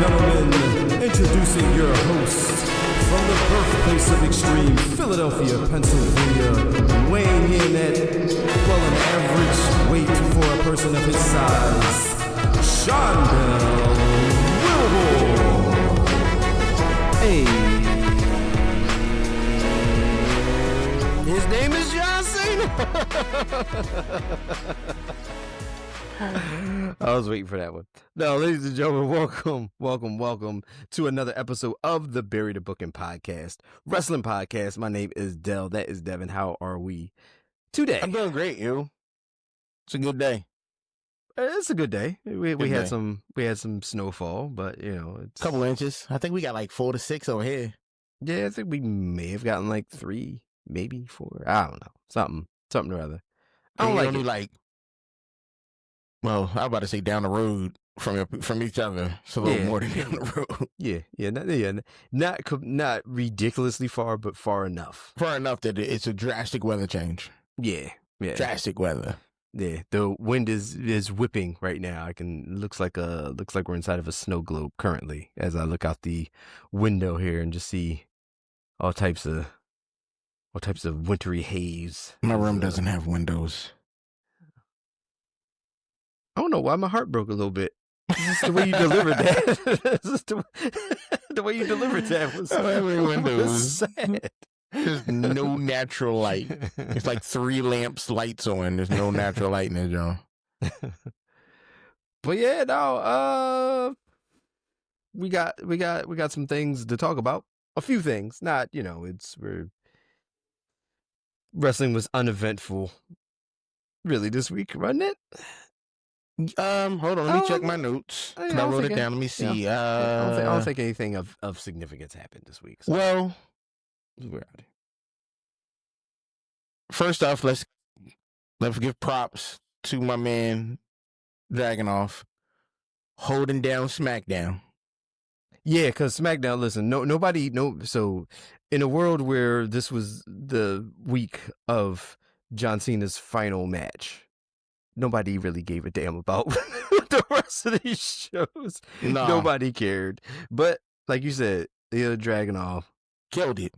gentlemen, introducing your host from the birthplace of extreme, Philadelphia, Pennsylvania, weighing in at, well, an average weight for a person of his size, Sean Wilborn. Hey. His name is John Cena. I was waiting for that one. No, ladies and gentlemen, welcome to another episode of the Bury the Booking Podcast, Wrestling Podcast. My name is Dell. That is Devin. How are we today? I'm doing great, you. It's a good day. It's a good day. We had some snowfall, but you know, it's a couple inches. I think we got like 4 to 6 over here. Yeah, I think we may have gotten like 3, maybe 4. I don't know. Something or other. I don't like it. Well, I was about to say down the road from each other. It's a little more than down the road. Not ridiculously far, but far enough. Far enough that it's a drastic weather change. Yeah. Drastic weather. Yeah, the wind is whipping right now. Looks like we're inside of a snow globe currently as I look out the window here and just see all types of wintry haze. My room doesn't have windows. I don't know why my heart broke a little bit. This is the way you delivered that. The way you delivered that was sad. There's no natural light. It's like 3 lamps, lights on. There's no natural light in there, John. But yeah, no. We got some things to talk about. A few things. Not, wrestling was uneventful. Really, this week, wasn't it? Hold on. Let me check my notes. I wrote it down. Let me see. Yeah. I don't think anything of significance happened this week. So. Well, we're out here. First off, let's give props to my man Dragunov holding down SmackDown. Yeah, because SmackDown. Listen, nobody. So, in a world where this was the week of John Cena's final match, nobody really gave a damn about the rest of these shows. No. Nobody cared. But like you said, Dragunov killed it.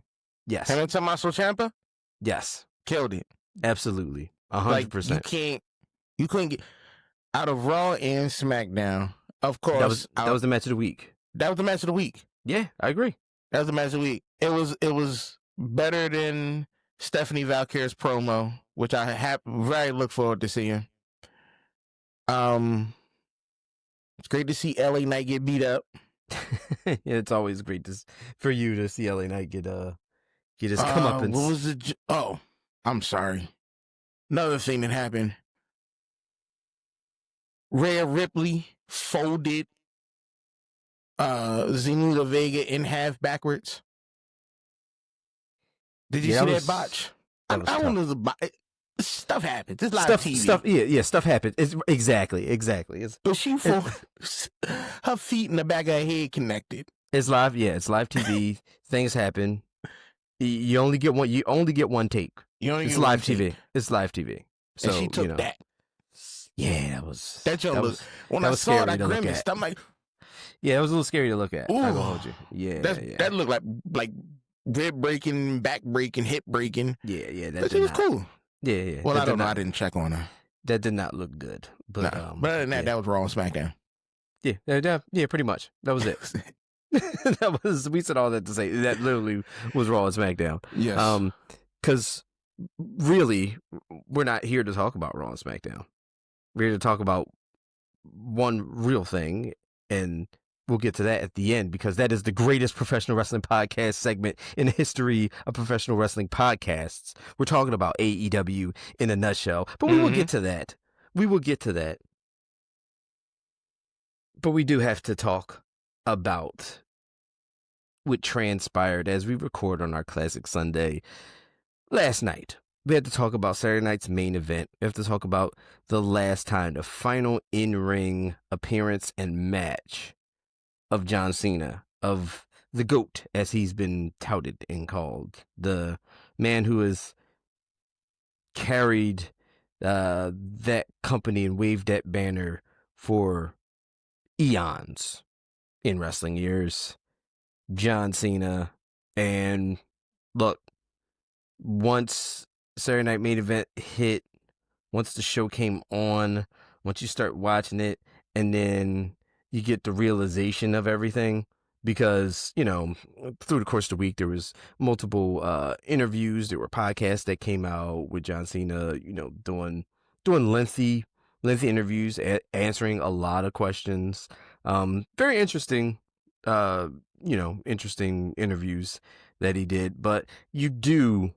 Yes. Can I tell Tommaso Ciampa? Yes. Killed it. Absolutely. 100%. Like, you couldn't get out of Raw and SmackDown. Of course. That was the match of the week. That was the match of the week. Yeah, I agree. That was the match of the week. It was better than Stephanie Valkyra's promo, which I very look forward to seeing. It's great to see LA Knight get beat up. Yeah, it's always great for you to see LA Knight get his comeuppance. What was it? Oh, I'm sorry. Another thing that happened. Rhea Ripley folded Zelina Vega in half backwards. Did you see that botch? I don't know the botch. Stuff happens. It's live TV. Stuff happens. It's exactly. But her feet in the back of her head connected. It's live. Yeah, it's live TV. Things happen. You only get one. You only get one take. It's live TV. It's live TV. So and she took that. Yeah, that was. When I saw it, I grimaced. I'm like, yeah, it was a little scary to look at. I'm gonna hold you. Yeah, that looked like rib breaking, back breaking, hip breaking. Yeah. But it was cool. Yeah. Well, I don't know. I didn't check on her. That did not look good. But, but other than that, that was Raw and SmackDown. Yeah, pretty much. That was it. We said all that to say that literally was Raw and SmackDown. Yes. Because really, we're not here to talk about Raw and SmackDown. We're here to talk about one real thing, and we'll get to that at the end because that is the greatest professional wrestling podcast segment in the history of professional wrestling podcasts. We're talking about AEW in a nutshell, but we will get to that. But we do have to talk about what transpired as we record on our Classic Sunday last night. We have to talk about Saturday night's main event. We have to talk about the last time, the final in-ring appearance and match of John Cena, of the GOAT, as he's been touted and called. The man who has carried that company and waved that banner for eons. in wrestling years, John Cena. And look, once Saturday Night Main Event hit, once the show came on, once you start watching it, and then you get the realization of everything, because, through the course of the week, there was multiple interviews, there were podcasts that came out with John Cena, doing lengthy interviews, answering a lot of questions. Very interesting, interesting interviews that he did. But you do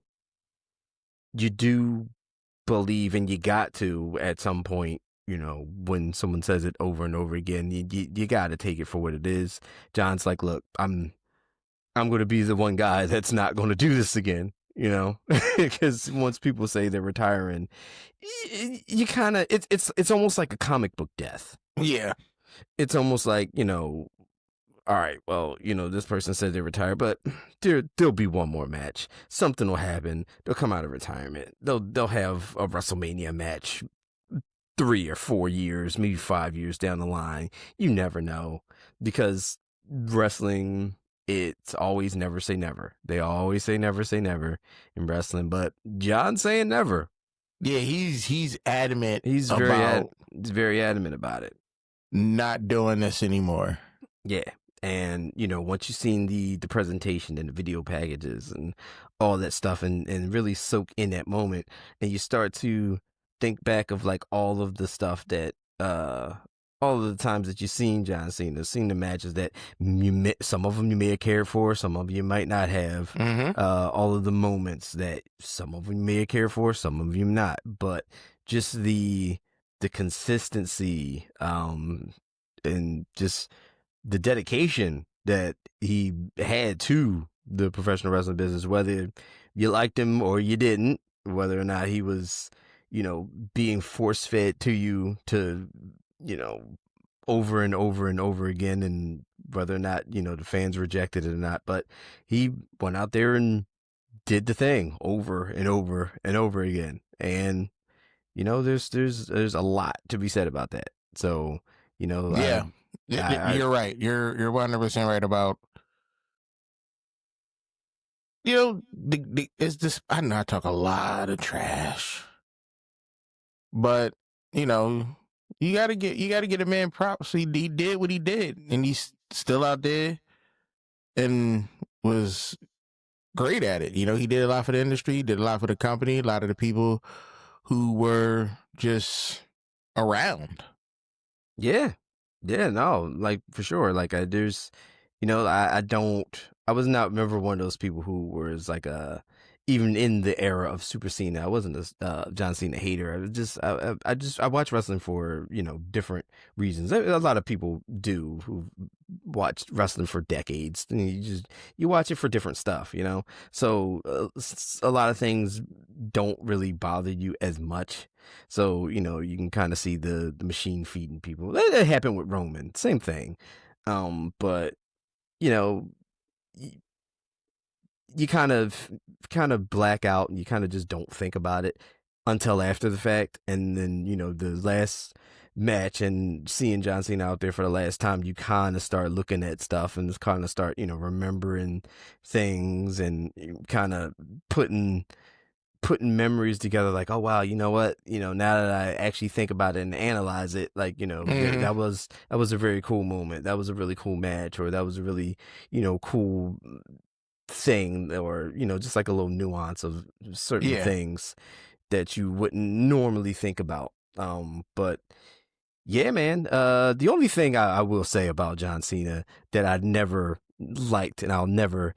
believe, and you got to at some point, when someone says it over and over again, you got to take it for what it is. John's like, look, I'm going to be the one guy that's not going to do this again, because once people say they're retiring, you kind of, it's almost like a comic book death. Yeah. It's almost like, all right, well, this person said they retired, but there'll be one more match. Something will happen. They'll come out of retirement. They'll have a WrestleMania match 3 or 4 years, maybe 5 years down the line. You never know, because wrestling, it's always never say never. They always say never in wrestling, but John's saying never. Yeah, he's adamant. He's very adamant about it. Not doing this anymore. Yeah. And, once you've seen the presentation and the video packages and all that stuff, and really soak in that moment, and you start to think back of like all of the stuff that, all of the times that you've seen John Cena, seen the matches that some of them you may have cared for, some of you might not have, all of the moments that some of you may have cared for, some of you not, but just the consistency, and just the dedication that he had to the professional wrestling business, whether you liked him or you didn't, whether or not he was, being force fed to you to, over and over and over again, and whether or not, the fans rejected it or not, but he went out there and did the thing over and over and over again. And, there's a lot to be said about that. So, yeah. You're right. You're 100% right about, it's this. I know I talk a lot of trash, but you gotta get a man props. He did what he did, and he's still out there and was great at it. He did a lot for the industry, did a lot for the company, a lot of the people who were just around. Yeah. Yeah, no, like for sure. Like I was not remember one of those people who was like even in the era of Super Cena. I wasn't a John Cena hater. I watch wrestling for, different reasons. A lot of people do who watched wrestling for decades. You watch it for different stuff, So a lot of things don't really bother you as much. So, you can kind of see the machine feeding people. That happened with Roman, same thing. But you kind of black out, and you kind of just don't think about it until after the fact. And then, the last match and seeing John Cena out there for the last time, you kind of start looking at stuff and just kind of start, remembering things, and kind of putting memories together, like, oh wow, you know what, now that I actually think about it and analyze it, like, that was a very cool moment, that was a really cool match, or that was a really, cool thing, or, just like a little nuance of certain things that you wouldn't normally think about. But yeah, man, the only thing I will say about John Cena that I never liked, and I'll never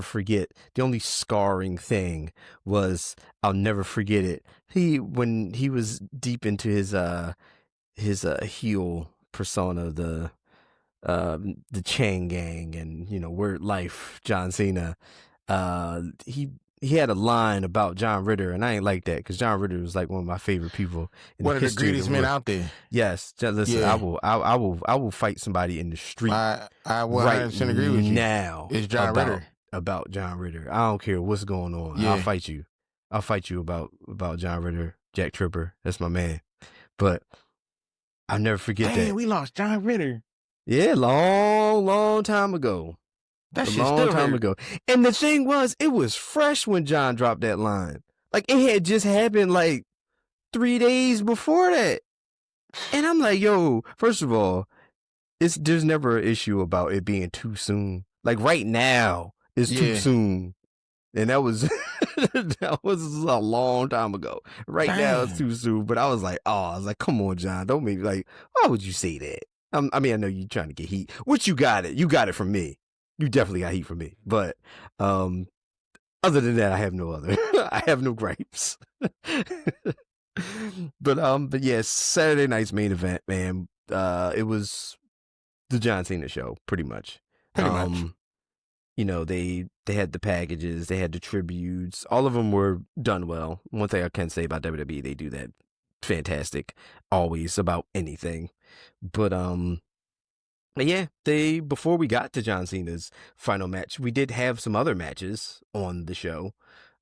forget, the only scarring thing was, I'll never forget it, when he was deep into his heel persona, the Chang Gang, and Word Life John Cena, he had a line about John Ritter, and I ain't like that, because John Ritter was like one of my favorite people in one of the history greatest men out there. Yes, listen, Yeah. I will fight somebody in the street. I 100% agree with you. Now It's John Ritter. About John Ritter. I don't care what's going on. Yeah. I'll fight you. I'll fight you about John Ritter, Jack Tripper. That's my man. But I'll never forget that. We lost John Ritter. Yeah, long time ago. That A shit long still time hurt. ago. And the thing was, it was fresh when John dropped that line. Like, it had just happened like 3 days before that. And I'm like, yo, first of all, there's never an issue about it being too soon. Like right now, it's too Yeah. soon. And that was that was a long time ago. Right now it's Damn. too soon. But I was like, come on, John, don't make me like, why would you say that? I mean, I know you're trying to get heat, which you got it. You got it from me. You definitely got heat from me. But other than that, I have no other. I have no gripes. But yes, Saturday night's main event, man. It was the John Cena show, pretty much. Pretty much. You know, they had the packages, they had the tributes. All of them were done well. One thing I can say about WWE, they do that fantastic, always about anything. But yeah, before we got to John Cena's final match, we did have some other matches on the show.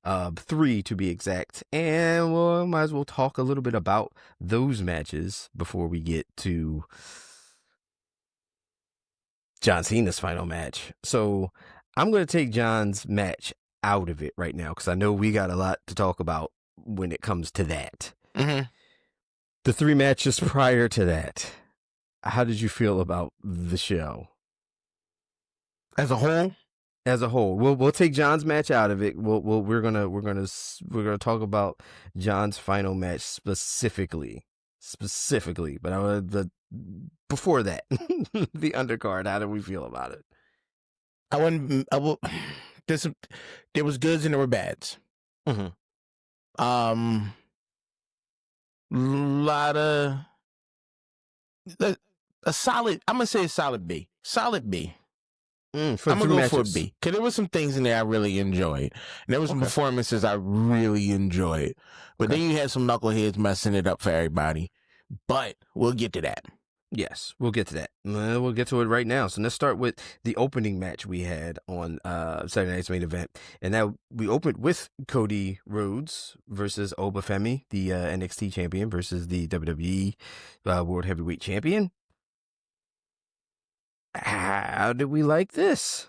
3 to be exact. And we might as well talk a little bit about those matches before we get to John Cena's final match. So I'm going to take John's match out of it right now because I know we got a lot to talk about when it comes to that. Mm-hmm. The 3 matches prior to that, how did you feel about the show? As a whole? As a whole, we'll take John's match out of it. We're gonna talk about John's final match specifically. But before that, the undercard. How do we feel about it? There was goods and there were bads. Mm-hmm. Lot of a solid. I'm gonna say a solid B. Solid B. I'm gonna go for a B because there was some things in there I really enjoyed. And there was some performances I really enjoyed. But then you had some knuckleheads messing it up for everybody. But we'll get to that. Yes, we'll get to that. We'll get to it right now. So let's start with the opening match we had on Saturday night's main event. And now we opened with Cody Rhodes versus Oba Femi, the NXT champion, versus the WWE World Heavyweight Champion. How did we like this?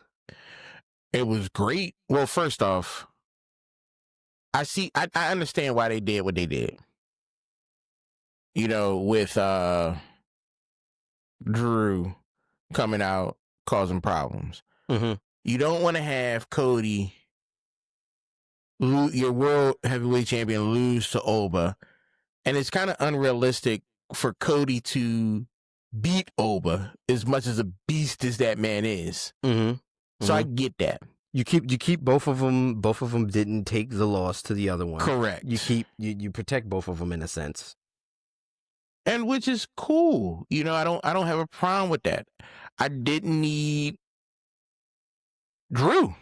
It was great. Well, first off, I understand why they did what they did. You know, with Drew coming out causing problems. Mm-hmm. You don't want to have Cody, your World Heavyweight Champion, lose to Oba. And it's kind of unrealistic for Cody to beat Oba as much as a beast as that man is. Mm-hmm. So I get that. You keep both of them. Both of them didn't take the loss to the other one. Correct. You protect both of them in a sense. And which is cool. You know, I don't have a problem with that. I didn't need Drew.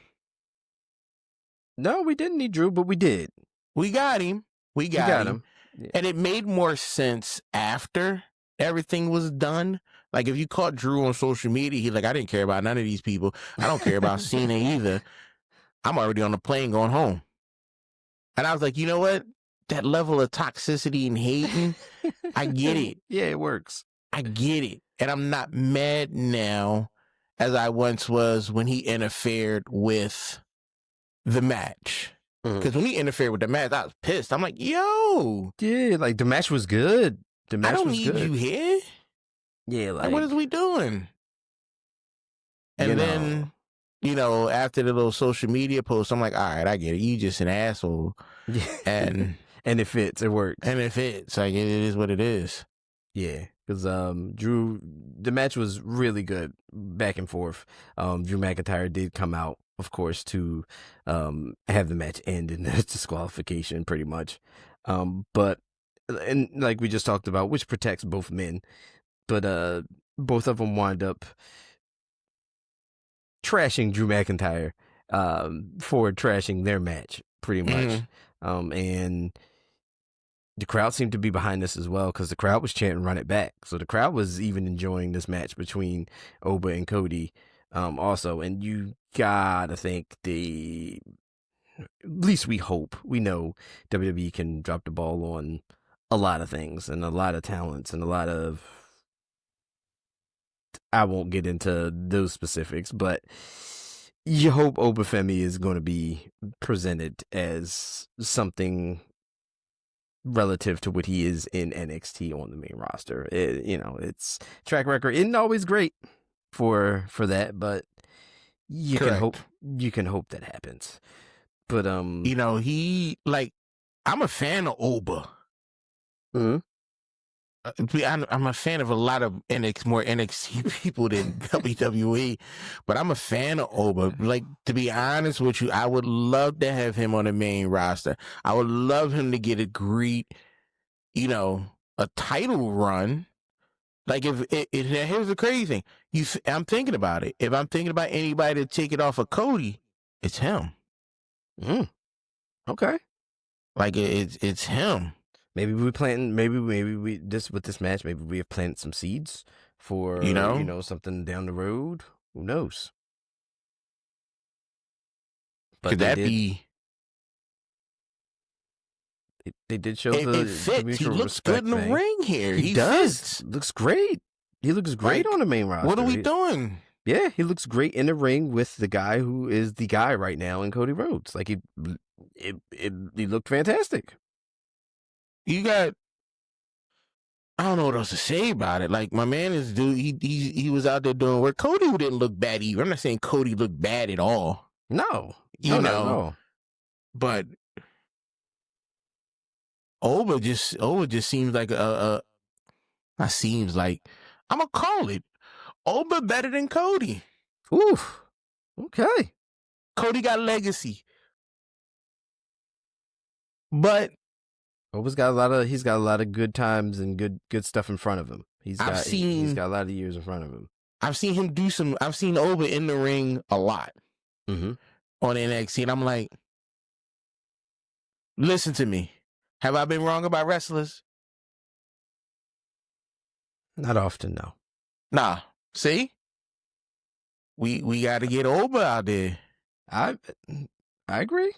No, we didn't need Drew, but we did. We got him. We got him. Yeah. And it made more sense after everything was done. Like if you caught Drew on social media, he's like, I didn't care about none of these people. I don't care about Cena either. I'm already on the plane going home. And I was like, you know what? That level of toxicity and hating, I get it. Yeah, it works. I get it. And I'm not mad now as I once was when he interfered with the match. Because when he interfered with the match, I was pissed. I'm like, yo. Yeah, like the match was good. The match I don't was need good. you here. Yeah, Like, what is we doing? And then, you know, after the little social media post, I'm like, all right, I get it. You just an asshole. Yeah. And and it fits. It works. And it fits. Like, it is what it is. Yeah, because Drew, the match was really good, back and forth. Drew McIntyre did come out, of course, to have the match end in disqualification, pretty much. But and like we just talked about, which protects both men, but both of them wind up trashing Drew McIntyre for trashing their match, pretty much. And the crowd seemed to be behind this as well because the crowd was chanting "Run it back." So the crowd was even enjoying this match between Oba and Cody also. And you gotta think at least we hope, we know WWE can drop the ball on a lot of things and a lot of talents and a lot of I won't get into those specifics, but you hope Obafemi is going to be presented as something relative to what he is in NXT on the main roster. Its track record isn't always great for that, but you Correct. can hope that happens. But I'm a fan of Oba. Mhm. I'm a fan of a lot of more NXT people than WWE, but I'm a fan of Oba. Like, to be honest with you, I would love to have him on the main roster. I would love him to get a title run. Like, here's the crazy thing. I'm thinking about it. If I'm thinking about anybody to take it off of Cody, it's him. Okay. Like, it's him. Maybe we with this match, maybe we have planted some seeds for something down the road. Who knows? But Could that be? They did show it fits. the mutual He looks respect good in the ring here. He does. Fits. Looks great. He looks great on the main roster. What are we doing? Yeah, he looks great in the ring with the guy who is the guy right now in Cody Rhodes. Like, he looked fantastic. You got, I don't know what else to say about it. Like, my man is he was out there doing work. Cody didn't look bad either. I'm not saying Cody looked bad at all. No, not at all. But Oba just seems like not seems like, I'm gonna call it Oba better than Cody. Oof. Okay. Cody got legacy, but Oba's got a lot of good times and good stuff in front of him. He's got a lot of years in front of him. I've seen him I've seen Oba in the ring a lot on NXT, and I'm like, listen to me. Have I been wrong about wrestlers? Not often, no. Nah. See? We got to get Oba out there. I agree.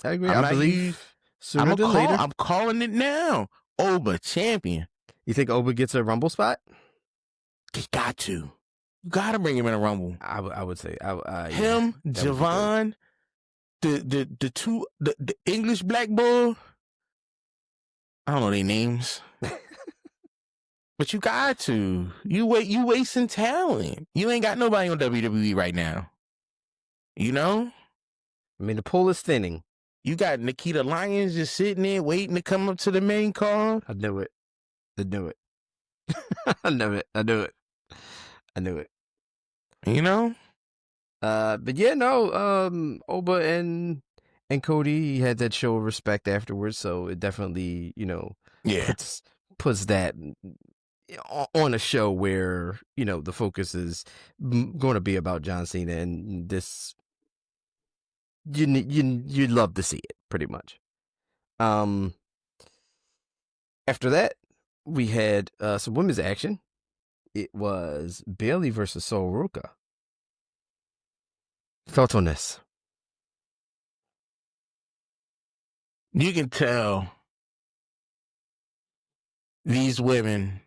I I'm believe sooner than later. I'm calling it now. Oba, champion. You think Oba gets a Rumble spot? You got to. You got to bring him in a Rumble. I would say. Him, Javon, the English Black Bull. I don't know their names. But you got to. You wasting talent. You ain't got nobody on WWE right now. You know? I mean, the pool is thinning. You got Nikita Lyons just sitting there waiting to come up to the main card. I knew it. I knew it. You know? But yeah, no, Oba and Cody had that show of respect afterwards, so it definitely, puts that on a show where, the focus is going to be about John Cena, and this, you'd love to see it, pretty much. After that, we had some women's action. It was Bayley versus Sol Ruca. Thoughts on this? You can tell these women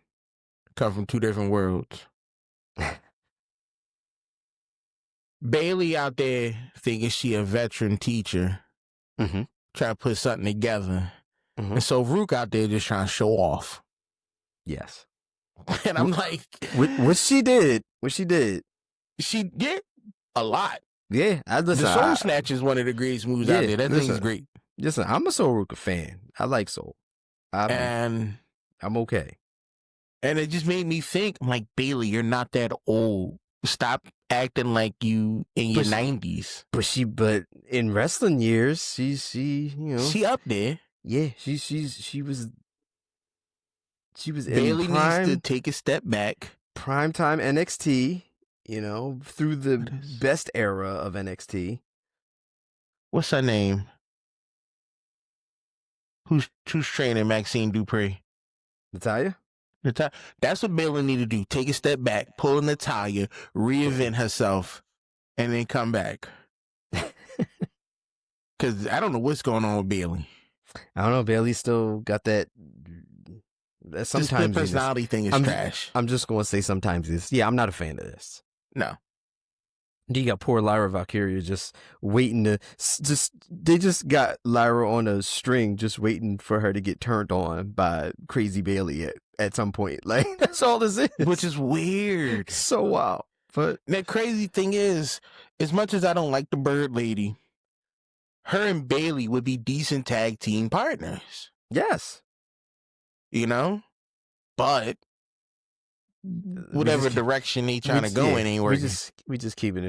come from two different worlds. Bayley out there thinking she a veteran teacher, trying to put something together. And so Rook out there just trying to show off. Yes. And I'm like... What she did. She did a lot. Yeah. The Soul Snatch is one of the greatest moves out there. That thing is great. Listen, I'm a Sol Ruca fan. I like Soul. And I'm okay. And it just made me think, I'm like, Bayley, you're not that old. Stop acting like you in your 90s. But in wrestling years, she up there. Yeah, she was Bayley in prime, needs to take a step back. Primetime NXT, through the best era of NXT. What's her name? Who's training Maxine Dupree? Natalia? That's what Bayley need to do. Take a step back, pull Natalia, reinvent herself, and then come back. Because I don't know what's going on with Bayley. I don't know. Bayley still got that The Sometimes split it is. personality thing is trash. I'm just going to say sometimes it's. Yeah, I'm not a fan of this. No. You got poor Lyra Valkyria just waiting to they just got Lyra on a string just waiting for her to get turned on by Crazy Bailey at some point. Like, that's all this is. Which is weird. So wild. But the crazy thing is, as much as I don't like the Bird Lady, her and Bailey would be decent tag team partners. yes. You know? But whatever direction they trying to go in ain't working. We just keeping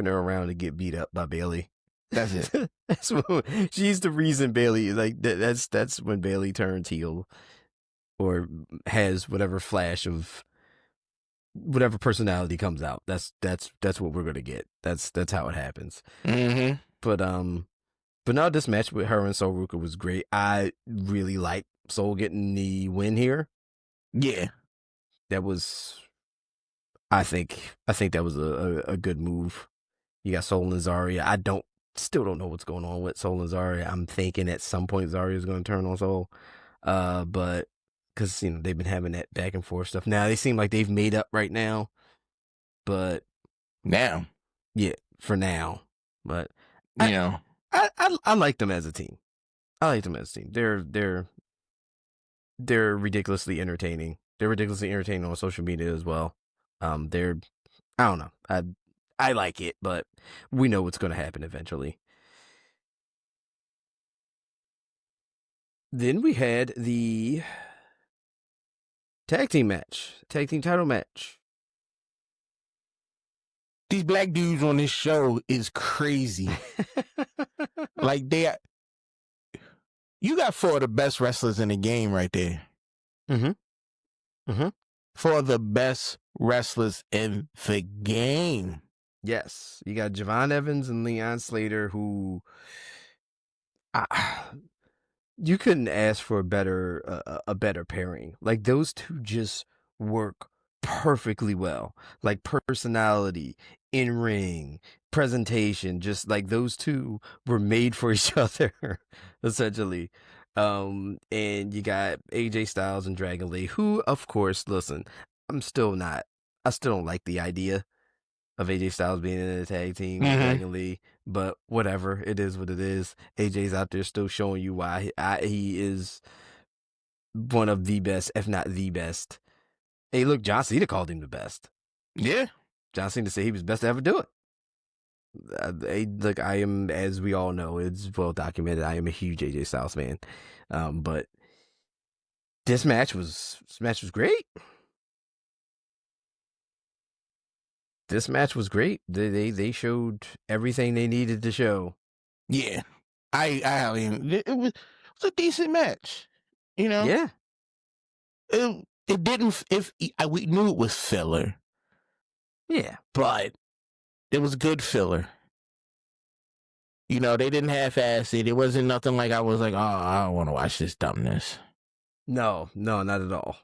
her around to get beat up by Bailey. That's it. That's what, she's the reason Bailey, like, that's when Bailey turns heel or has whatever flash of whatever personality comes out. That's what we're gonna get. That's how it happens. Mm-hmm. But no, this match with her and Sol Ruka was great. I really like Sol getting the win here. Yeah. That was, I think that was a good move. You got Sol and Zarya. Still don't know what's going on with Sol and Zarya. I'm thinking at some point Zarya is going to turn on Sol, but because they've been having that back and forth stuff. Now they seem like they've made up right now, but now, yeah, for now. But I like them as a team. I like them as a team. They're ridiculously entertaining. They're ridiculously entertaining on social media as well. I don't know. I like it, but we know what's going to happen eventually. Then we had the tag team title match. These black dudes on this show is crazy. Like you got 4 of the best wrestlers in the game right there. Mm-hmm. Mm-hmm. 4 of the best wrestlers in the game. Yes, you got Javon Evans and Leon Slater, who you couldn't ask for a better pairing. Like, those two just work perfectly well. Like, personality, in ring, presentation, just like those two were made for each other, essentially. And you got AJ Styles and Dragon Lee, who, of course, listen, I still don't like the idea of AJ Styles being in a tag team with Dragon Lee, but whatever, it is what it is. AJ's out there still showing you why he is one of the best, if not the best. Hey, look, John Cena called him the best. Yeah. John Cena said he was best to ever do it. Look, I am, as we all know, it's well documented, I am a huge AJ Styles fan. But this match was great. This match was great. They showed everything they needed to show. Yeah. I mean, it was a decent match. Yeah. It didn't, we knew it was filler. Yeah. But it was good filler. They didn't half-ass it. It wasn't nothing like I was like, oh, I don't want to watch this dumbness. No, not at all.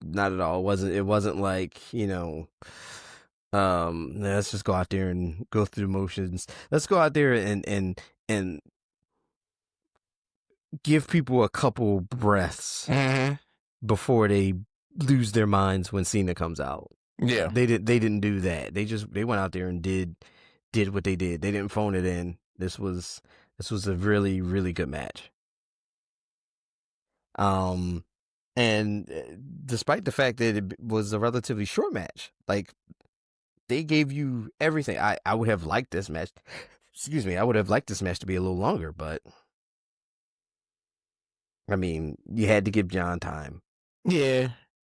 Not at all. It wasn't like, let's just go out there and go through the motions. Let's go out there and give people a couple breaths before they lose their minds when Cena comes out. Yeah. They didn't do that. They went out there and did what they did. They didn't phone it in. This was a really, really good match. And despite the fact that it was a relatively short match, like, they gave you everything. I would have liked this match. Excuse me. I would have liked this match to be a little longer, but I mean, you had to give John time. Yeah.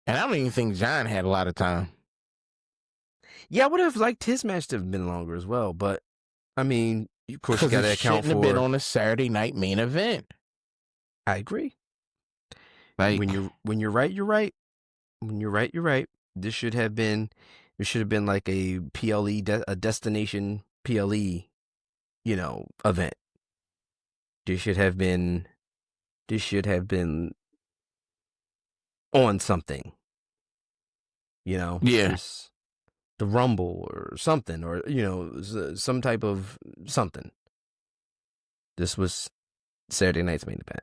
And I don't even think John had a lot of time. Yeah, I would have liked his match to have been longer as well, but I mean, of course, you got to account for. Shouldn't have been on a Saturday night main event. I agree. Like, when you're right, you're right. When you're right, you're right. This should have been like a PLE, a destination PLE, event. This should have been on something. Yeah. Just the Rumble or something, or some type of something. This was Saturday night's main event.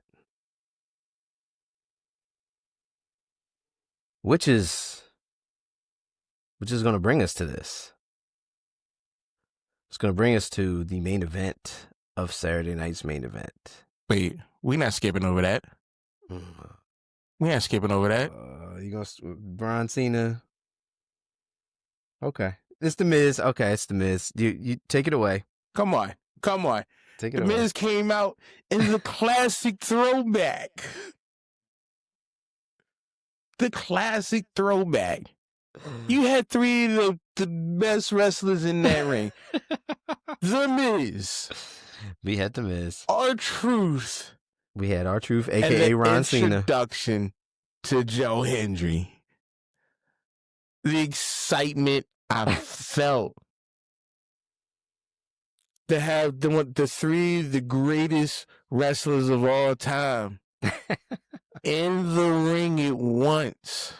which is going to bring us to this. It's going to bring us to the main event of Saturday night's main event. Wait, we're not skipping over that. We ain't skipping over that. You going to John Cena? Okay. It's The Miz. Okay, it's The Miz. You take it away. Come on. Take it The away. Miz came out in the classic throwback. The classic throwback. You had three of the best wrestlers in that ring. The Miz. We had The Miz. R-Truth. We had R-Truth, a.k.a. Ron Cena. Introduction to Joe Hendry. The excitement I felt to have the three of the greatest wrestlers of all time in the ring at once.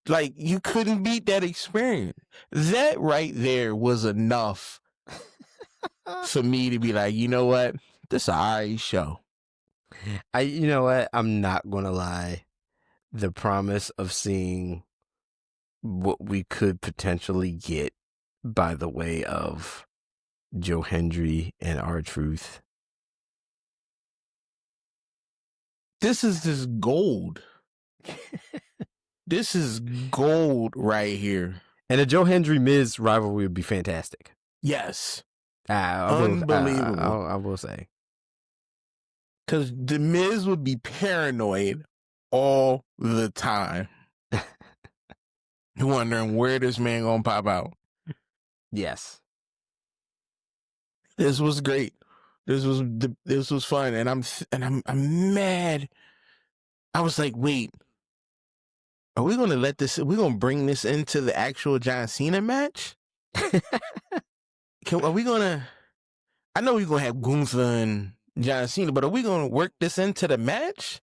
Like, you couldn't beat that experience. That right there was enough for me to be like, you know what? This is an alright show. You know what? I'm not going to lie. The promise of seeing what we could potentially get by the way of Joe Hendry and R-Truth. This is just gold. This is gold right here. And a Joe Hendry Miz rivalry would be fantastic. Yes. Unbelievable. I will say. Because the Miz would be paranoid all the time. Wondering where this man gonna pop out. Yes. This was great. This was fun, and I'm mad. I was like, wait, are we gonna let this? Are we gonna bring this into the actual John Cena match? Are we gonna? I know we're gonna have Gunther and John Cena, but are we gonna work this into the match?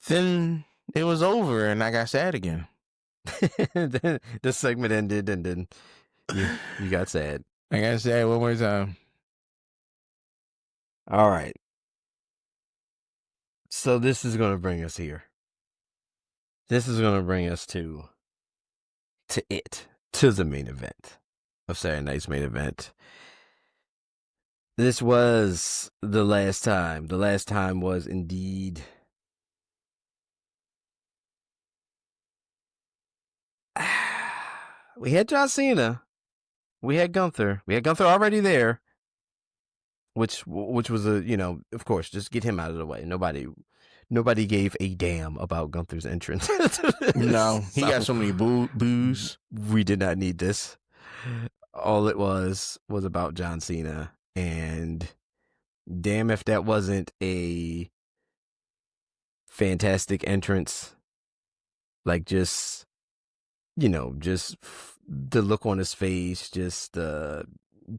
Then it was over, and I got sad again. Then the segment ended, and then you got sad. I got sad one more time. All right. So this is going to bring us here. This is going to bring us to the main event of Saturday night's main event. This was the last time. The last time was indeed we had John Cena. We had Gunther. We had Gunther already there. Which was of course, just get him out of the way. Nobody gave a damn about Gunther's entrance. No, he got so many boos. We did not need this. All it was about John Cena, and damn if that wasn't a fantastic entrance. Like, just the look on his face, just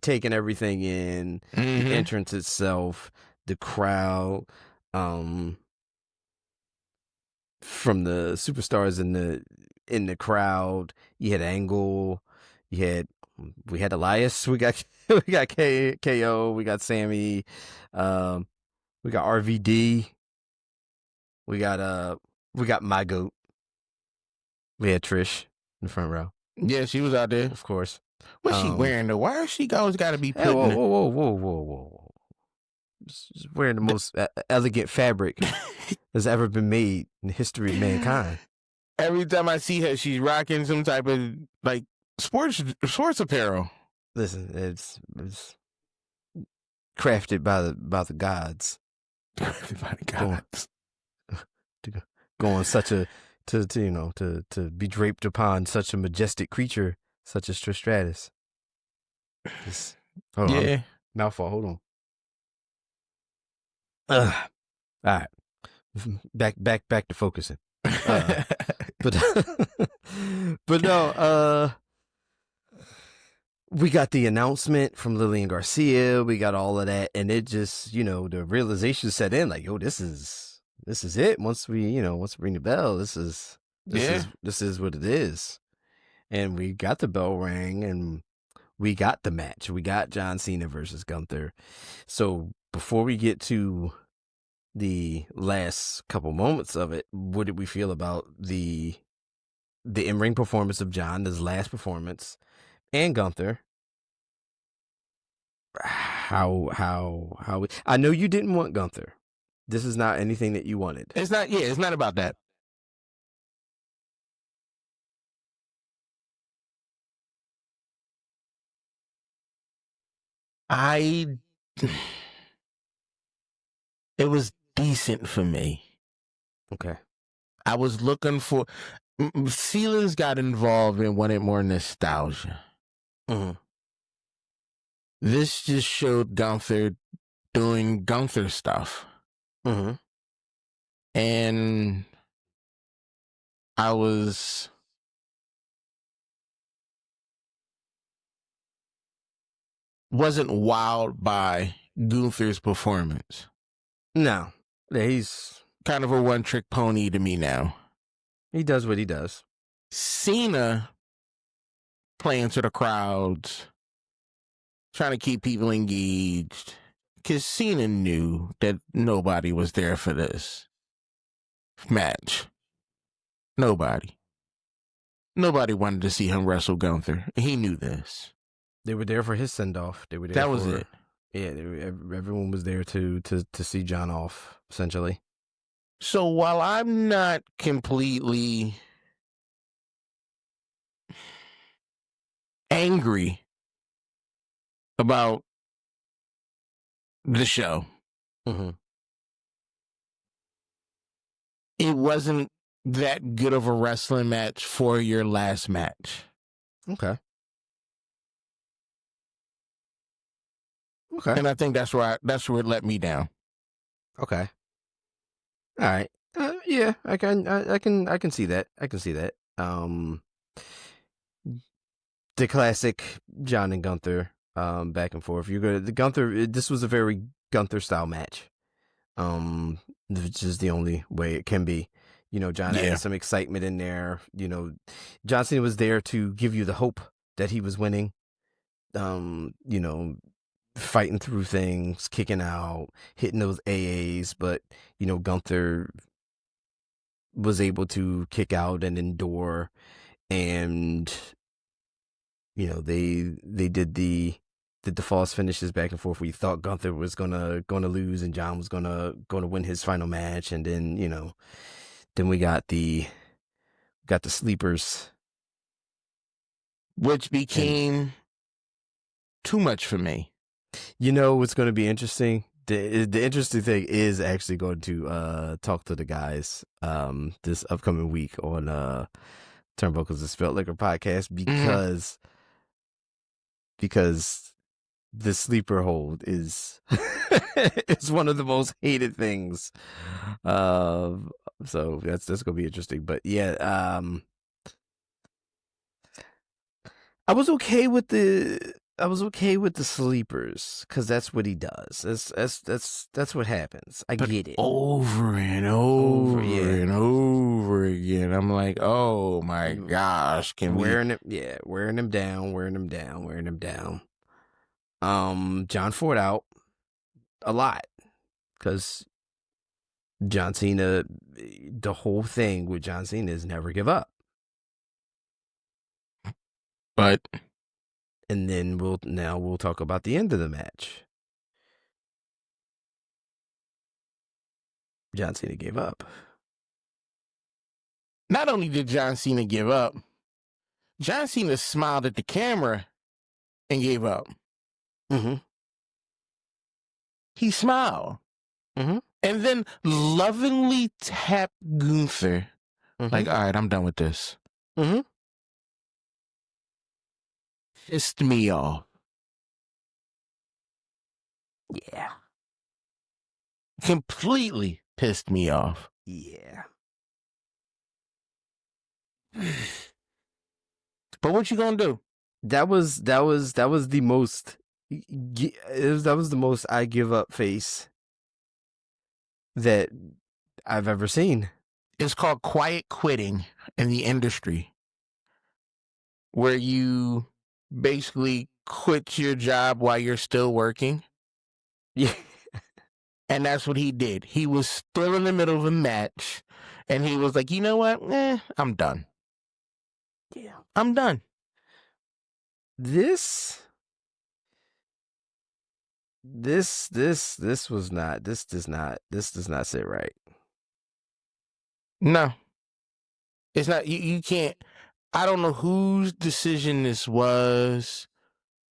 taking everything in, the entrance itself, the crowd, from the superstars in the crowd. You had Angle, we had Elias, we got KO, we got Sammy, we got RVD, we got my goat, we had Trish in the front row. Yeah, she was out there, of course. What's she wearing though? Why is she always got to be putting? Whoa! She's wearing the most elegant fabric that's ever been made in the history of mankind. Every time I see her, she's rocking some type of like sports apparel. Listen, it's crafted by the gods. Crafted by the gods. Going such a to be draped upon such a majestic creature such as Trish Stratus. Hold on. Mouthful. Hold on. All right. Back to focusing. But no. We got the announcement from Lillian Garcia. We got all of that, and it just, the realization set in. Like, yo, this is it. Once we ring the bell, this is what it is. And we got the bell rang, and we got the match. We got John Cena versus Gunther. So before we get to the last couple moments of it, what did we feel about the in-ring performance of John, his last performance, and Gunther? How I know you didn't want Gunther. This is not anything that you wanted. It's not about that. It was decent for me. Okay. I was looking for, feelings got involved and wanted more nostalgia. Mm-hmm. This just showed Gunther doing Gunther stuff. Mm-hmm. And I wasn't wowed by Gunther's performance. No. Yeah, he's kind of a one-trick pony to me now. He does what he does. Cena playing to the crowds, trying to keep people engaged, because Cena knew that nobody was there for this match. Nobody wanted to see him wrestle Gunther. He knew this. They were there for his send-off. They were there. That was it. Yeah, everyone was there to see John off, essentially. So while I'm not completely angry about the show, mm-hmm. it wasn't that good of a wrestling match for your last match. Okay. And I think that's where it let me down. Okay. All right. Yeah, I can see that. I can see that. The classic John and Gunther back and forth. You're good. The Gunther. This was a very Gunther style match. Which is the only way it can be. You know, John had some excitement in there. You know, John Cena was there to give you the hope that he was winning. You know, fighting through things, kicking out, hitting those AAs, but you know, Gunther was able to kick out and endure, and you know, they did the false finishes back and forth. We thought Gunther was gonna lose and John was gonna win his final match, and then you know, then we got the sleepers, which became too much for me. You know what's going to be interesting? The interesting thing is actually going to talk to the guys this upcoming week on Turnbuckles and Spelt Liquor podcast because the sleeper hold is it's one of the most hated things. So that's going to be interesting. But yeah, I was okay with the sleepers because that's what he does. That's what happens. I get it. Over and over and over again. I'm like, oh my gosh, wearing him down. John Ford out a lot because John Cena. The whole thing with John Cena is never give up. But. And then we'll talk about the end of the match. John Cena gave up. Not only did John Cena give up, John Cena smiled at the camera and gave up. Mm-hmm. He smiled. Mm-hmm. And then lovingly tapped Gunther. Mm-hmm. Like, all right, I'm done with this. Mm-hmm. Pissed me off. Yeah. Completely pissed me off. Yeah. But what you gonna do? That was the most I give up face that I've ever seen. It's called quiet quitting in the industry, where you basically quit your job while you're still working. Yeah. And that's what he did. He was still in the middle of a match, and he was like, you know what? I'm done. Yeah. I'm done. This does not sit right. No. It's not, you can't, I don't know whose decision this was,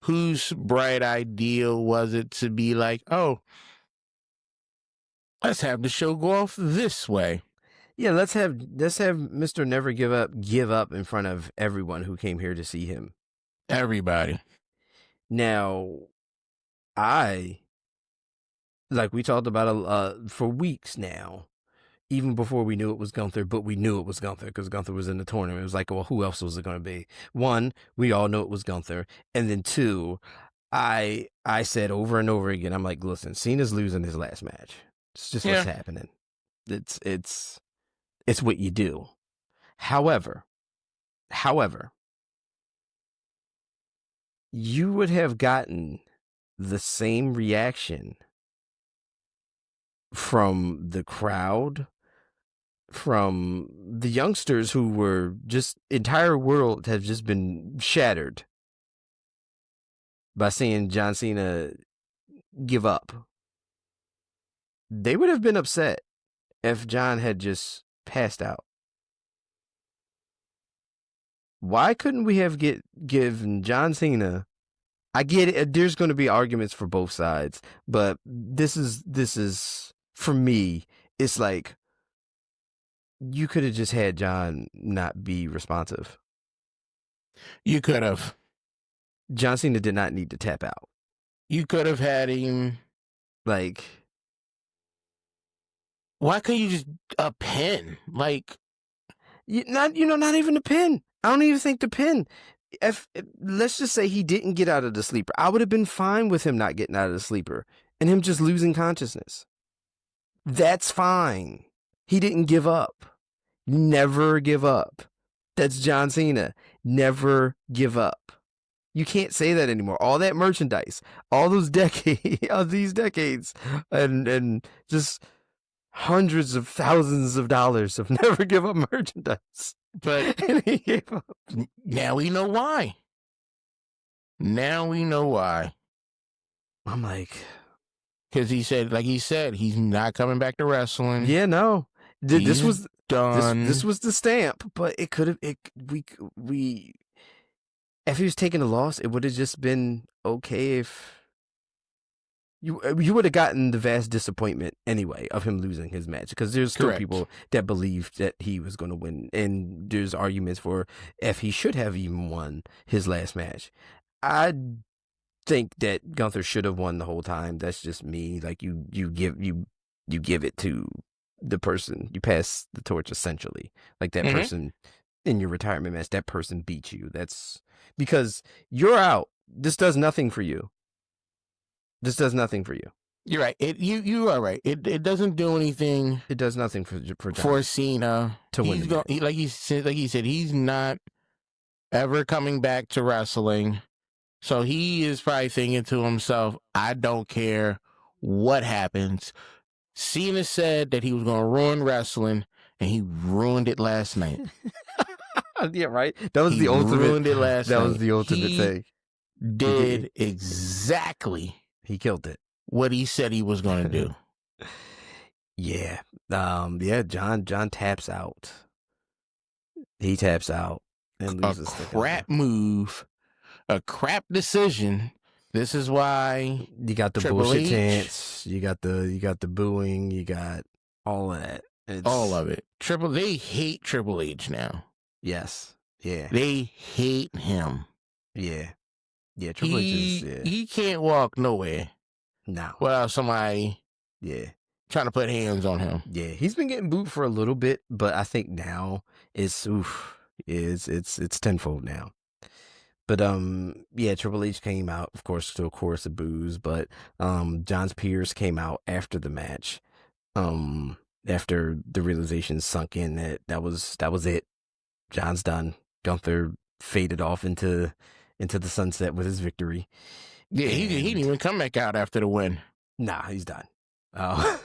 whose bright idea was it to be like, oh, let's have the show go off this way. Yeah, let's have Mr. Never give up in front of everyone who came here to see him. Everybody. Now, like we talked about for weeks now, even before we knew it was Gunther, but we knew it was Gunther because Gunther was in the tournament. It was like, well, who else was it going to be? One, we all know it was Gunther. And then two, I said over and over again, I'm like, listen, Cena's losing his last match. It's just what's happening. It's what you do. However, you would have gotten the same reaction from the crowd, from the youngsters who were just, entire world has just been shattered by seeing John Cena give up. They would have been upset if John had just passed out. Why couldn't we have given John Cena? I get it. There's going to be arguments for both sides, but this is for me. It's like you could have just had John not be responsive. You could have. John Cena did not need to tap out. You could have had him. Like, why couldn't you just a pin? Like, not even a pin. I don't even think the pin. If let's just say he didn't get out of the sleeper, I would have been fine with him not getting out of the sleeper and him just losing consciousness. That's fine. He didn't give up. Never give up. That's John Cena. Never give up. You can't say that anymore. All that merchandise, all those decades, and just hundreds of thousands of dollars of never give up merchandise. But and he gave up. Now we know why. I'm like, because he said, he's not coming back to wrestling. Yeah, no. This was done. This was the stamp, but it could have. We. If he was taking a loss, it would have just been okay if you would have gotten the vast disappointment anyway of him losing his match, because there's still people that believed that he was going to win, and there's arguments for if he should have even won his last match. I think that Gunther should have won the whole time. That's just me. Like you give it to the person, you pass the torch essentially. Like that person in your retirement match, that person beat you. That's because you're out. This does nothing for you. You're right. You are right. It doesn't do anything. It does nothing for Cena to win. Like he said, he's not ever coming back to wrestling. So he is probably thinking to himself, I don't care what happens. Cena said that he was going to ruin wrestling, and he ruined it last night. Yeah, right. That was the ultimate. Ruined it last night. That was the ultimate thing. Did exactly. He killed it. What he said he was going to do. Yeah. John taps out. He taps out and loses. A crap move. A crap decision. This is why you got the Triple bullshit H, chants. You got the booing. You got all of that. All of it. They hate Triple H now. Yes. Yeah. They hate him. Yeah. Yeah. Triple H is. He can't walk nowhere. No. Without somebody. Yeah. Trying to put hands on him. Yeah. He's been getting booed for a little bit, but I think now it's tenfold now. But Triple H came out, of course, to a chorus of boos, but John Pierce came out after the match, after the realization sunk in that was it. John's done. Gunther faded off into the sunset with his victory. Yeah, he didn't even come back out after the win. Nah, he's done. Oh.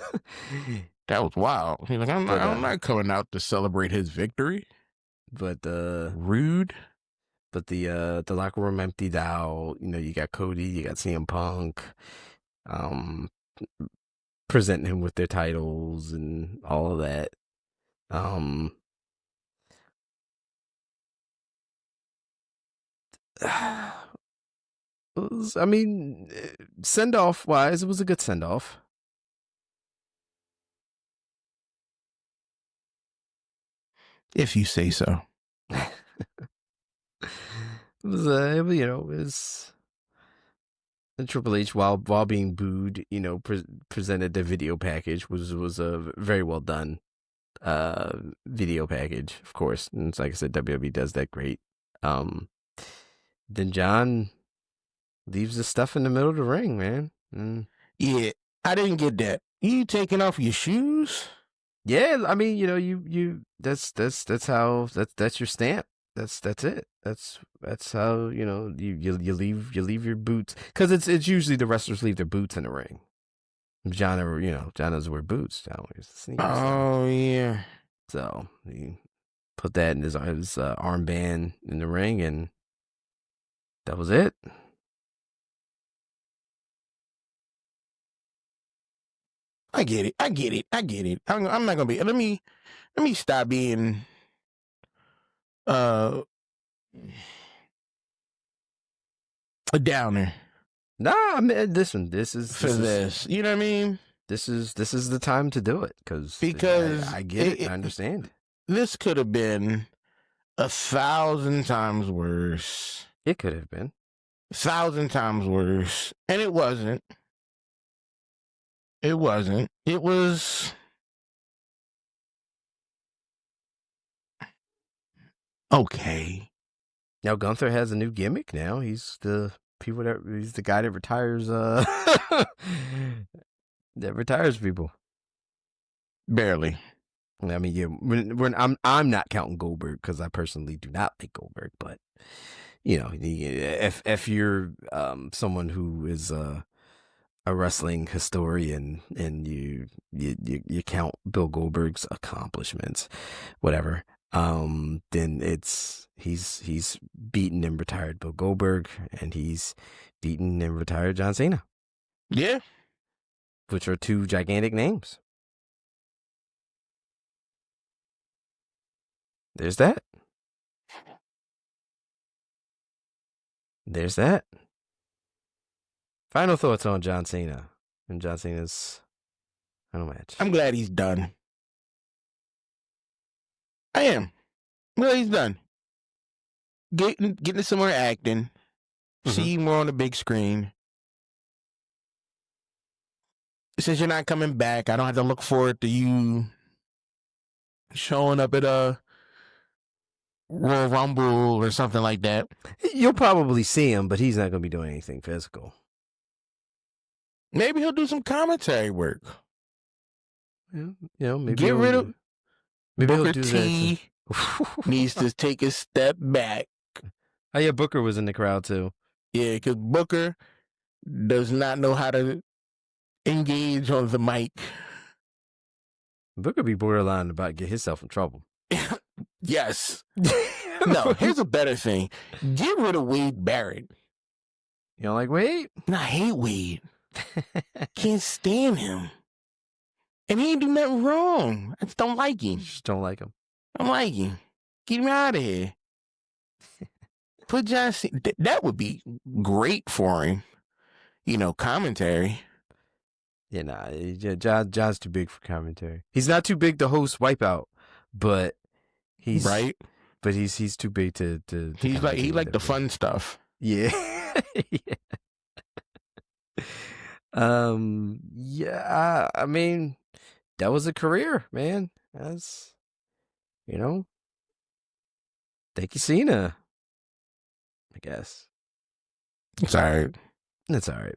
That was wild. He's like, I'm not coming out to celebrate his victory. But rude. But the locker room emptied out. You know, you got Cody, you got CM Punk, presenting him with their titles and all of that. I mean, send off wise, it was a good send off. If you say so. It was Triple H while being booed, you know, presented the video package was a very well done video package, of course. And it's like I said, WWE does that great. Then John leaves the stuff in the middle of the ring, man. Yeah, I didn't get that. You taking off your shoes? Yeah, I mean, you know, you that's how that's your stamp. That's it. That's how, you know, you leave your boots, because it's usually the wrestlers leave their boots in the ring. John doesn't wear boots. John wears sneakers. Oh yeah. So he put that in his armband in the ring, and that was it. I get it. I'm not gonna be. Let me stop being a downer. Nah, I mean, listen, this is you know what I mean? This is the time to do it, because I get it. I understand it. This could have been 1,000 times worse. It could have been 1,000 times worse, and it wasn't. It wasn't. It was okay. Now Gunther has a new gimmick. Now he's the guy that retires. That retires people. Barely. I mean, yeah, I'm not counting Goldberg, because I personally do not like Goldberg. But you know, if you're someone who is a wrestling historian and you count Bill Goldberg's accomplishments, whatever, then he's beaten and retired Bill Goldberg, and he's beaten and retired John Cena. Yeah. Which are two gigantic names. There's that. Final thoughts on John Cena and John Cena's final match. I'm glad he's done. I am. I'm glad he's done. Getting some more acting. See more on the big screen. Since you're not coming back, I don't have to look forward to you showing up at a Royal Rumble or something like that. You'll probably see him, but he's not going to be doing anything physical. Maybe he'll do some commentary work. Yeah, you know, maybe get rid of Booker do T. Needs to take a step back. Oh yeah, Booker was in the crowd too. Yeah, because Booker does not know how to engage on the mic. Booker be borderline about to get himself in trouble. Yes. No, here's a better thing. Get rid of Wade Barrett. You don't like Wade? I hate Wade. Can't stand him. And he ain't do nothing wrong. I just don't like him. Just don't like him. I don't like him. Get him out of here. Put John Cena. That would be great for him. You know, commentary. Yeah, nah. John's too big for commentary. He's not too big to host Wipeout, but he's right. But he's too big to he's like the fun stuff. Yeah. Yeah. Yeah. I mean, that was a career, man. That's, you know. Thank you, Cena. I guess. It's all right. It's all right.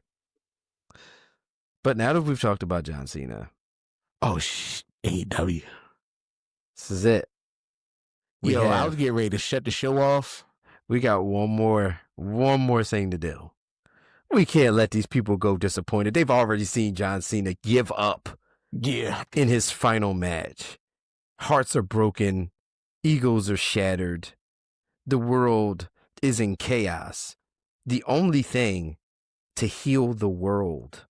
But now that we've talked about John Cena. Oh, AEW. This is it. I was getting ready to shut the show off. We got one more thing to do. We can't let these people go disappointed. They've already seen John Cena give up in his final match. Hearts are broken. Egos are shattered. The world is in chaos. The only thing to heal the world,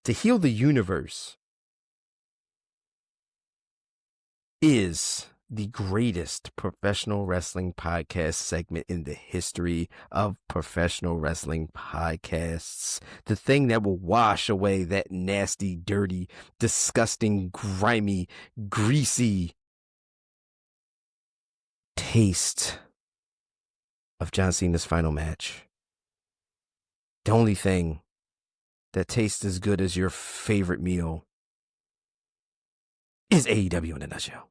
to heal the universe, is the greatest professional wrestling podcast segment in the history of professional wrestling podcasts. The thing that will wash away that nasty, dirty, disgusting, grimy, greasy taste of John Cena's final match. The only thing that tastes as good as your favorite meal is AEW in a nutshell.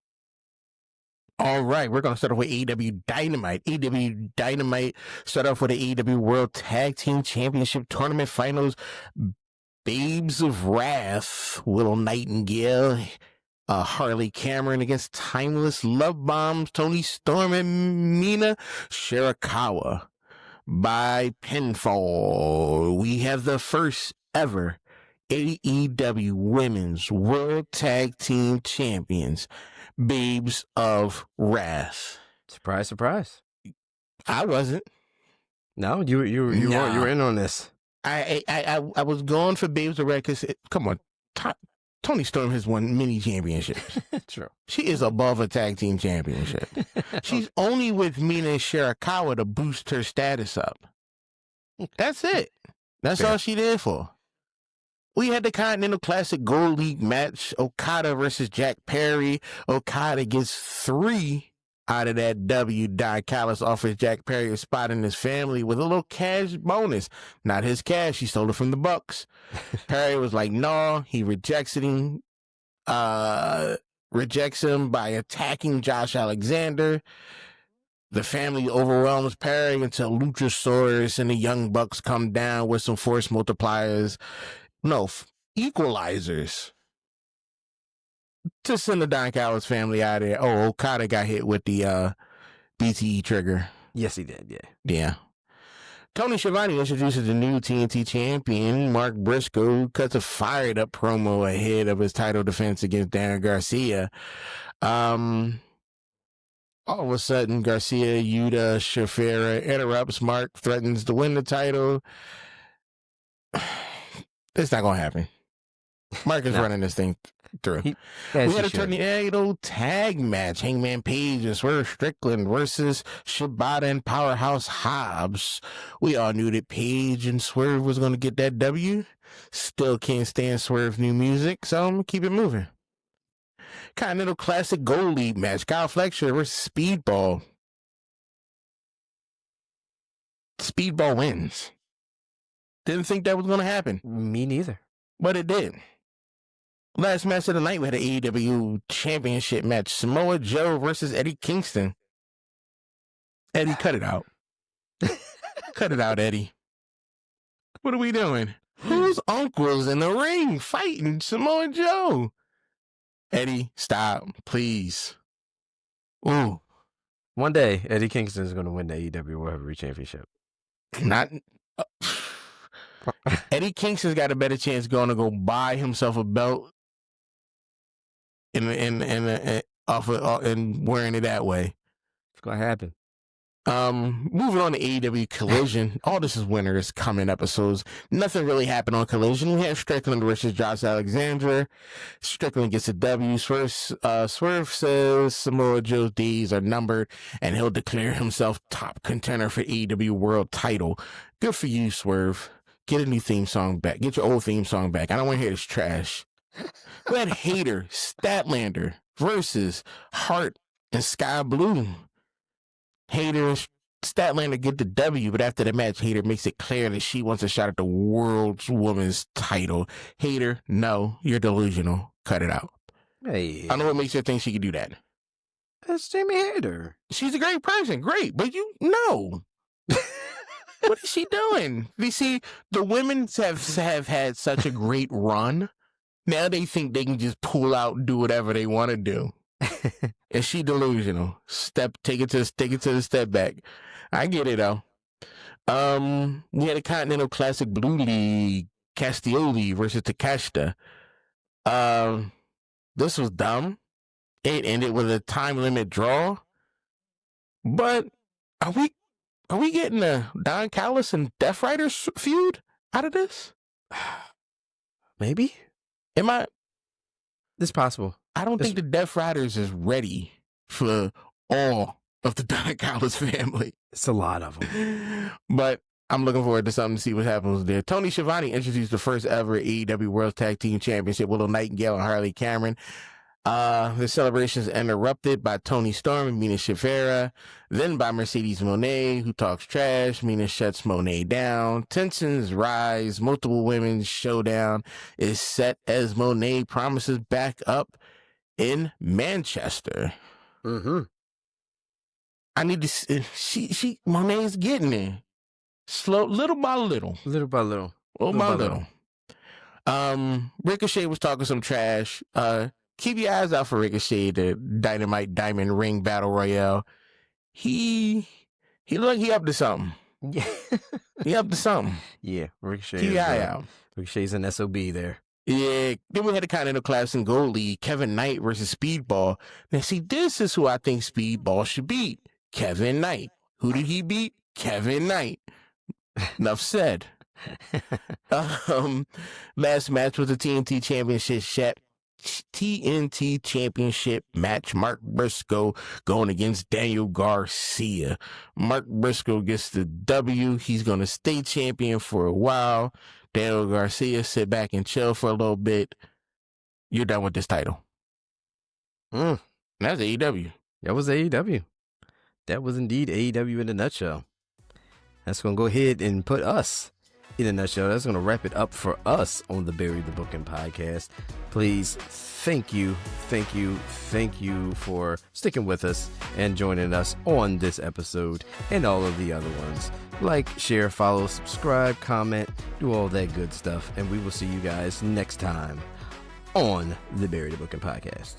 All right, we're going to start off with AEW Dynamite. AEW Dynamite start off with the AEW World Tag Team Championship Tournament Finals. Babes of Wrath, Willow Nightingale, Harley Cameron against Timeless Love Bombs, Toni Storm and Mina Shirakawa. By pinfall, we have the first ever AEW Women's World Tag Team Champions, Babes of Wrath. Surprise, surprise. I wasn't. No, you were in on this. I was going for Babes of Wrath because, come on, Toni Storm has won many championships. True. She is above a tag team championship. She's only with Mina Shirakawa to boost her status up. That's it. That's all she did for. We had the Continental Classic Gold League match, Okada versus Jack Perry. Okada gets 3 out of that W. Don Callis offers Jack Perry a spot in his family with a little cash bonus. Not his cash. He stole it from the Bucks. Perry was like, no, he rejects him by attacking Josh Alexander. The family overwhelms Perry until Luchasaurus and the Young Bucks come down with some force multipliers. No, equalizers. To send the Don Callis family out of there. Oh, Okada got hit with the BTE trigger. Yes, he did, yeah. Yeah. Tony Schiavone introduces the new TNT champion. Mark Briscoe cuts a fired-up promo ahead of his title defense against Darren Garcia. All of a sudden, Garcia, Yuta, Shafira interrupts. Mark threatens to win the title. It's not going to happen. Mark is running this thing through. We had a tornado tag match. Hangman Page and Swerve Strickland versus Shibata and Powerhouse Hobbs. We all knew that Page and Swerve was going to get that W. Still can't stand Swerve's new music, so I'm going to keep it moving. Continental Classic Gold League match. Kyle Fletcher versus Speedball. Speedball wins. Didn't think that was going to happen. Me neither. But it did. Last match of the night, we had an AEW Championship match. Samoa Joe versus Eddie Kingston. Eddie, cut it out. Cut it out, Eddie. What are we doing? Whose uncle's in the ring fighting Samoa Joe? Eddie, stop, please. Ooh. One day, Eddie Kingston is going to win the AEW World Heavyweight Championship. Not... Eddie Kingston's got a better chance going to go buy himself a belt and wearing it that way. It's going to happen. Moving on to AEW Collision. All this is winter's coming episodes. Nothing really happened on Collision. We have Strickland versus Josh Alexander. Strickland gets a W. Swerve says Samoa Joe's days are numbered and he'll declare himself top contender for AEW World title. Good for you, Swerve. Get a new theme song back. Get your old theme song back. I don't want to hear this trash. We had Hayter, Statlander versus Hart and Sky Blue. Hayter and Statlander get the W, but after the match, Hayter makes it clear that she wants a shot at the world's women's title. Hayter, no, you're delusional. Cut it out. Hey. I don't know what makes her think she could do that. That's Jamie Hayter. She's a great person. Great. But you know. What is she doing? You see, the women have had such a great run. Now they think they can just pull out and do whatever they want to do. Is she delusional? Take it to the step back. I get it though. We had a Continental Classic Blue League, Castioli versus Takeshita. This was dumb. It ended with a time limit draw. But are we getting a Don Callis and Death Riders feud out of this? Maybe. It's possible. I don't think the Death Riders is ready for all of the Don Callis family. It's a lot of them. But I'm looking forward to something to see what happens there. Tony Schiavone introduced the first ever AEW World Tag Team Championship, Willow Nightingale and Harley Cameron. The celebrations interrupted by Tony Storm and Mina Shafira, then by Mercedes Moné, who talks trash. Mina shuts Moné down. Tensions rise. Multiple women's showdown is set as Moné promises back up in Manchester. Mm-hmm. I need to. Moné's getting there, slow, little by little. Ricochet was talking some trash. Keep your eyes out for Ricochet, the Dynamite Diamond Ring Battle Royale. He look like he up to something. Yeah. He up to something. Yeah, Ricochet. Keep your eye out. Ricochet's an SOB there. Yeah. Then we had a Continental Class and Gold League, Kevin Knight versus Speedball. Now, see, this is who I think Speedball should beat. Kevin Knight. Who did he beat? Kevin Knight. Enough said. Last match was the TNT Championship match. Mark Briscoe going against Daniel Garcia. Mark Briscoe gets the W. He's going to stay champion for a while. Daniel Garcia sit back and chill for a little bit. You're done with this title. That's AEW. That was AEW. That was indeed AEW in a nutshell. That's going to go ahead and put us in a nutshell. That's going to wrap it up for us on the Bury the Booking podcast. Please, thank you for sticking with us and joining us on this episode and all of the other ones. Like, share, follow, subscribe, comment, do all that good stuff. And we will see you guys next time on the Bury the Booking podcast.